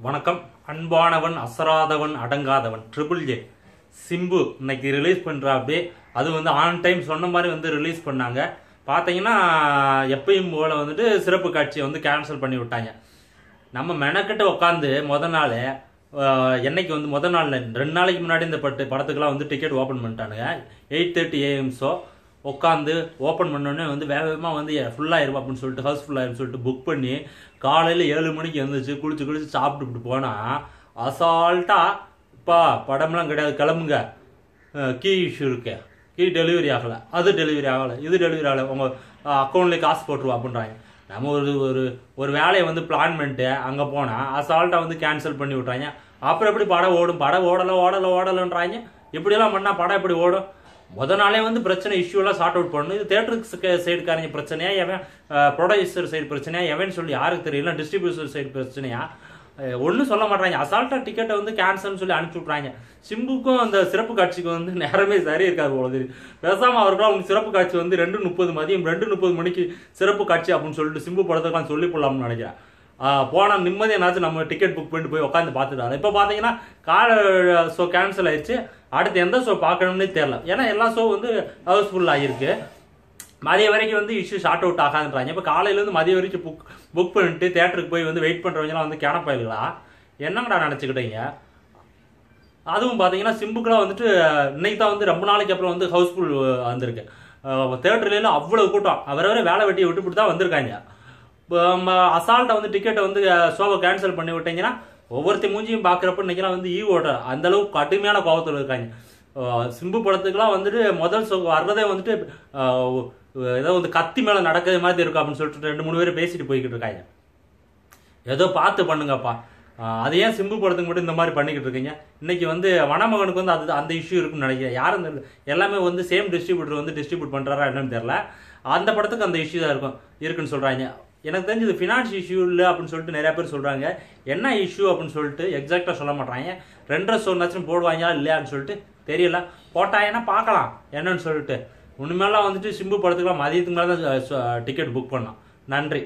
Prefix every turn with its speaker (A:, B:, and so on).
A: வணக்கம். அன்பானவன் அசராதவன் அடங்காதவன் triple A Simbu இன்னைக்கு release பண்ணுறாப்பே. அது வந்து ஆன் டைம் சொன்ன மாதிரி வந்து ரிலீஸ் பண்ணாங்க. பார்த்தீங்கன்னா எப்பயும் போல வந்துட்டு சிறப்பு காட்சியை வந்து கேன்சல் பண்ணி விட்டாங்க. நம்ம மெனக்கிட்ட உட்காந்து நாள் என்னைக்கு வந்து நாள் 2 நாளைக்கு முன்னாடி இந்த படத்துக்கெல்லாம் வந்து டிக்கெட் ஓப்பன் பண்ணிட்டானுங்க. 8:30 AM ஷோ உட்காந்து ஓப்பன் பண்ணோடனே வந்து வேகமாக வந்து ஃபுல்லாகிரும் அப்படின்னு சொல்லிட்டு ஹவுஸ் ஃபுல்லாகிருன்னு சொல்லிட்டு புக் பண்ணி காலையில் 7 மணிக்கு எழுந்துச்சு குளிச்சு சாப்பிட்டுட்டு போனால் அசால்ட்டாக இப்போ படம்லாம் கிடையாது, கிளம்புங்க, கீ இஷ்யூ இருக்கு, கீ டெலிவரி ஆகலை, அது டெலிவரி ஆகலை, இது டெலிவரி ஆகலை, உங்கள் அக்கௌண்ட்லேயே காசு போட்டுருவா அப்படின்றாங்க. நம்ம ஒரு வேலையை வந்து பிளான் பண்ணிட்டு அங்கே போனால் அசால்ட்டாக வந்து கேன்சல் பண்ணி விட்றாங்க. அப்புறம் எப்படி படம் ஓடும்? படம் ஓடலைன்றாங்க. இப்படியெல்லாம் பண்ணால் படம் எப்படி ஓடும்? நாளே வந்து பிரச்சனை இஷ்யூலாம் சார்ட் அவுட் பண்ணணும். இது தேட்டருக்கு சைடுக்காரங்க பிரச்சனையா, எவன் ப்ரொடியூசர் சைடு பிரச்சனையா, எவன் சொல்லி யாருக்கு தெரியல, டிஸ்ட்ரிபியூட்டர் சைடு பிரச்சனையா, ஒன்றும் சொல்ல மாட்டாங்க. அசால்ட்டாக டிக்கெட்டை வந்து கேன்சல்னு சொல்லி அனுப்பிச்சி விட்றாங்க. சிம்புக்கும் அந்த சிறப்பு காட்சிக்கு வந்து நேரமே சரி இருக்காது போல. பேசாமல் அவர்களாம் அவங்க சிறப்பு காட்சி வந்து 2:30 மதியம் 2:30 மணிக்கு சிறப்பு காட்சி அப்படின்னு சொல்லிட்டு சிம்பு படத்துக்கெல்லாம் சொல்லி போடலாம்னு நினைக்கிறேன். போனால் நிம்மதியானாச்சும் நம்ம டிக்கெட் புக் பண்ணிட்டு போய் உட்காந்து பார்த்துட்டாங்க. இப்போ பார்த்தீங்கன்னா ஷோ கேன்சல் ஆயிடுச்சு. அடுத்து எந்த ஷோ பார்க்கணும்னே தெரியல. ஏன்னா எல்லா ஷோ வந்து ஹவுஸ்ஃபுல் ஆகிருக்கு. மதிய வரைக்கும் வந்து இஷ்யூ ஷார்ட் அவுட் ஆகாதுன்றாங்க. இப்போ காலையிலேருந்து மதிய வரைக்கும் புக் பண்ணிட்டு தேட்டருக்கு போய் வந்து வெயிட் பண்ணுறவங்கலாம் வந்து கிணப்பாயிங்களா என்னங்கடா நினச்சிக்கிட்டீங்க? அதுவும் பார்த்தீங்கன்னா சிம்புக்கெலாம் வந்துட்டு இன்னைக்கு தான் வந்து ரொம்ப நாளைக்கு அப்புறம் வந்து ஹவுஸ்ஃபுல் வந்திருக்கு. தேட்டர்லாம் அவ்வளோ கூட்டம், அவரவரை வேலை வெட்டியை விட்டுவிட்டு தான் வந்திருக்காங்க. அசால்ட்டை வந்து டிக்கெட்டை வந்து ஷோவை கேன்சல் பண்ணி விட்டீங்கன்னா ஒவ்வொருத்த மூஞ்சியும் பார்க்குறப்ப இன்னைக்கெல்லாம் வந்து ஓட்டுற அந்த அளவுக்கு கடுமையான கோபத்தில் இருக்காங்க. சிம்பு படத்துக்குலாம் வந்துட்டு முதல் ஷோ வர்றதே வந்துட்டு ஏதோ வந்து கத்தி மேலே நடக்கிறது மாதிரி இருக்கும் அப்படின்னு சொல்லிட்டு 2-3 பேர் பேசிட்டு போய்கிட்டு இருக்காங்க. ஏதோ பார்த்து பண்ணுங்கப்பா. அது ஏன் சிம்பு படத்துக்கு மட்டும் இந்த மாதிரி பண்ணிக்கிட்டு இருக்கீங்க? இன்னைக்கு வந்து வனமகனுக்கு வந்து அந்த இஷ்யூ இருக்குன்னு நினைக்கிறேன். யாரும் எல்லாமே வந்து சேம் டிஸ்ட்ரிபியூட்டர் வந்து டிஸ்ட்ரிபியூட் பண்ணுறாரா என்னன்னு தெரியல. அந்த படத்துக்கு அந்த இஷ்யூ தான் இருக்குன்னு சொல்கிறாங்க. எனக்கு தெரிஞ்சு இது ஃபினான்ஸ் இஷ்யூ இல்லை அப்படின்னு சொல்லிட்டு நிறைய பேர் சொல்கிறாங்க. என்ன இஷ்யூ அப்படின்னு சொல்லிட்டு எக்ஸாக்டாக சொல்ல மாட்டாங்க. 2.5 ஷோனாச்சும் போடுவாங்க இல்லையான்னு சொல்லிட்டு தெரியல. போட்டாங்கன்னா பார்க்கலாம் என்னன்னு சொல்லிட்டு. உண்மையெல்லாம் வந்துட்டு சிம்பு படத்துக்குலாம் மதியத்துக்கு மேலே தான் டிக்கெட் புக் பண்ணோம். நன்றி.